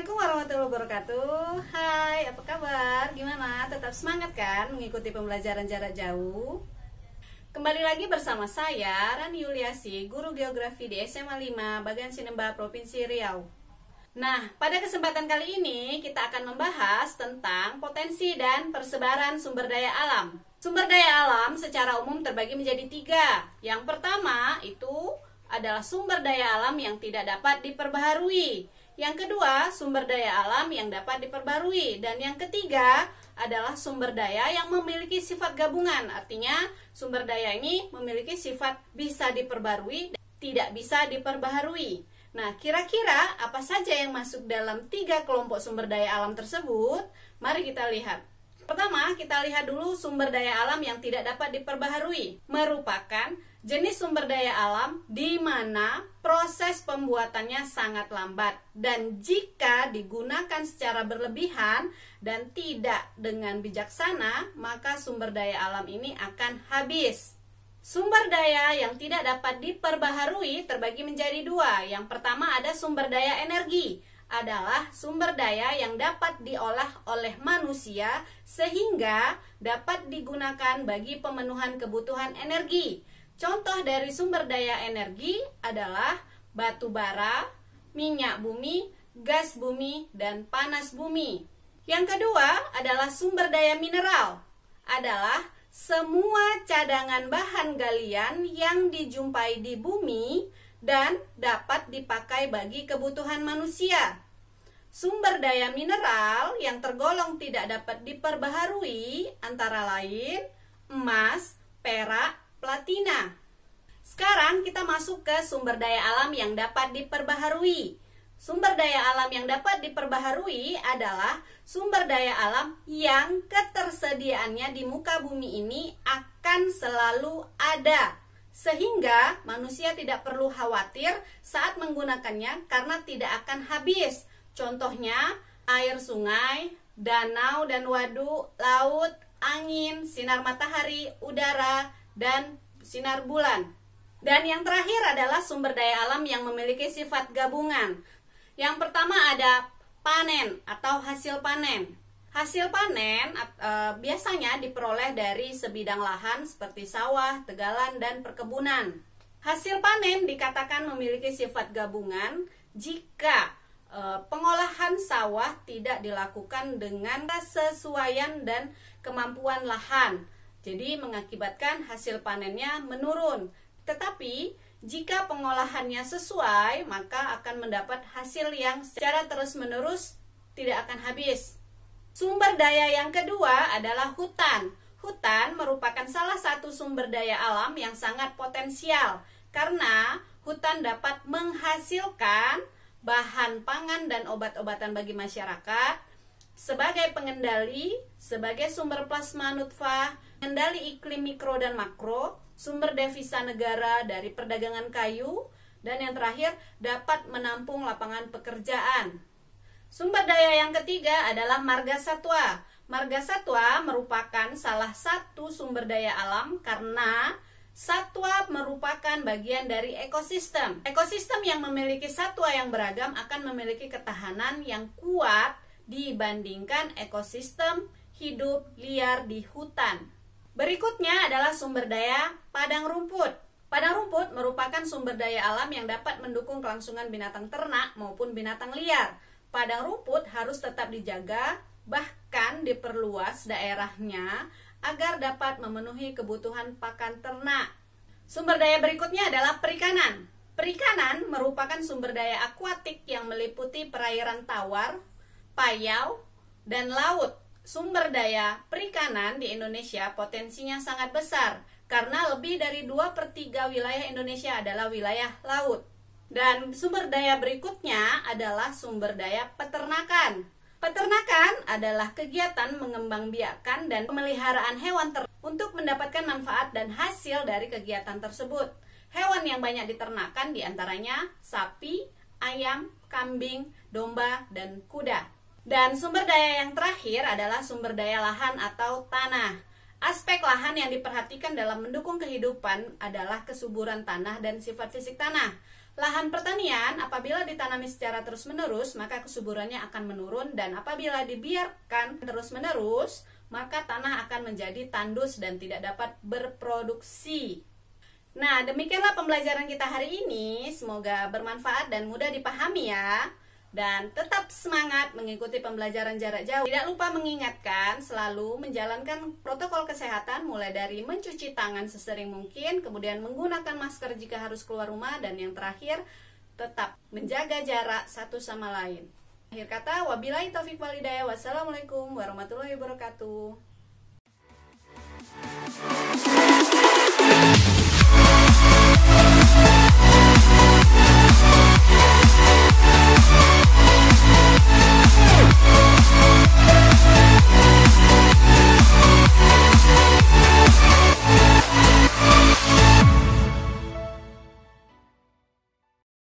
Assalamualaikum warahmatullahi wabarakatuh. Hai, apa kabar? Gimana? Tetap semangat kan mengikuti pembelajaran jarak jauh? Kembali lagi bersama saya, Rani Yuliasi, guru geografi di SMA 5, Bagan Sinemba, Provinsi Riau. Nah, pada kesempatan kali ini kita akan membahas tentang potensi dan persebaran sumber daya alam. Sumber daya alam secara umum terbagi menjadi 3. Yang pertama itu adalah sumber daya alam yang tidak dapat diperbaharui. Yang kedua, sumber daya alam yang dapat diperbarui. Dan yang ketiga adalah sumber daya yang memiliki sifat gabungan. Artinya, sumber daya ini memiliki sifat bisa diperbarui, tidak bisa diperbaharui. Nah, kira-kira apa saja yang masuk dalam 3 kelompok sumber daya alam tersebut? Mari kita lihat. Pertama, kita lihat dulu sumber daya alam yang tidak dapat diperbaharui. Merupakan jenis sumber daya alam di mana proses pembuatannya sangat lambat dan jika digunakan secara berlebihan dan tidak dengan bijaksana, maka sumber daya alam ini akan habis. Sumber daya yang tidak dapat diperbaharui terbagi menjadi 2. Yang pertama ada sumber daya energi, adalah sumber daya yang dapat diolah oleh manusia sehingga dapat digunakan bagi pemenuhan kebutuhan energi. Contoh dari sumber daya energi adalah batu bara, minyak bumi, gas bumi, dan panas bumi. Yang kedua adalah sumber daya mineral, adalah semua cadangan bahan galian yang dijumpai di bumi dan dapat dipakai bagi kebutuhan manusia. Sumber daya mineral yang tergolong tidak dapat diperbaharui antara lain emas, perak, platina. Sekarang kita masuk ke sumber daya alam yang dapat diperbaharui. Sumber daya alam yang dapat diperbaharui adalah sumber daya alam yang ketersediaannya di muka bumi ini akan selalu ada, sehingga manusia tidak perlu khawatir saat menggunakannya karena tidak akan habis. Contohnya air sungai, danau dan waduk, laut, angin, sinar matahari, udara, dan sinar bulan. Dan yang terakhir adalah sumber daya alam yang memiliki sifat gabungan. Yang pertama ada panen atau hasil panen. Hasil panen biasanya diperoleh dari sebidang lahan seperti sawah, tegalan, dan perkebunan. Hasil panen dikatakan memiliki sifat gabungan jika pengolahan sawah tidak dilakukan dengan kesesuaian dan kemampuan lahan. Jadi mengakibatkan hasil panennya menurun. Tetapi jika pengolahannya sesuai, maka akan mendapat hasil yang secara terus-menerus tidak akan habis. Sumber daya yang kedua adalah hutan. Hutan merupakan salah satu sumber daya alam yang sangat potensial karena hutan dapat menghasilkan bahan pangan dan obat-obatan bagi masyarakat, sebagai pengendali, sebagai sumber plasma nutfah, pengendali iklim mikro dan makro, sumber devisa negara dari perdagangan kayu, dan yang terakhir dapat menampung lapangan pekerjaan. Sumber daya yang ketiga adalah marga satwa. Marga satwa merupakan salah satu sumber daya alam karena satwa merupakan bagian dari ekosistem. Ekosistem yang memiliki satwa yang beragam akan memiliki ketahanan yang kuat dibandingkan ekosistem hidup liar di hutan. Berikutnya adalah sumber daya padang rumput. Padang rumput merupakan sumber daya alam yang dapat mendukung kelangsungan binatang ternak maupun binatang liar. Padang rumput harus tetap dijaga, bahkan diperluas daerahnya agar dapat memenuhi kebutuhan pakan ternak. Sumber daya berikutnya adalah perikanan. Perikanan merupakan sumber daya akuatik yang meliputi perairan tawar, payau, dan laut. Sumber daya perikanan di Indonesia potensinya sangat besar karena lebih dari 2/3 wilayah Indonesia adalah wilayah laut. Dan sumber daya berikutnya adalah sumber daya peternakan. Peternakan adalah kegiatan mengembangbiakkan dan pemeliharaan hewan untuk mendapatkan manfaat dan hasil dari kegiatan tersebut. Hewan yang banyak diternakan diantaranya sapi, ayam, kambing, domba, dan kuda. Dan sumber daya yang terakhir adalah sumber daya lahan atau tanah. Aspek lahan yang diperhatikan dalam mendukung kehidupan adalah kesuburan tanah dan sifat fisik tanah. Lahan pertanian apabila ditanami secara terus-menerus, maka kesuburannya akan menurun, dan apabila dibiarkan terus-menerus, maka tanah akan menjadi tandus dan tidak dapat berproduksi. Nah, demikianlah pembelajaran kita hari ini. Semoga bermanfaat dan mudah dipahami ya. Dan tetap semangat mengikuti pembelajaran jarak jauh. Tidak lupa mengingatkan selalu menjalankan protokol kesehatan, mulai dari mencuci tangan sesering mungkin, kemudian menggunakan masker jika harus keluar rumah, dan yang terakhir tetap menjaga jarak satu sama lain. Akhir kata, wabillahi taufiq wal hidayah. Wassalamualaikum warahmatullahi wabarakatuh.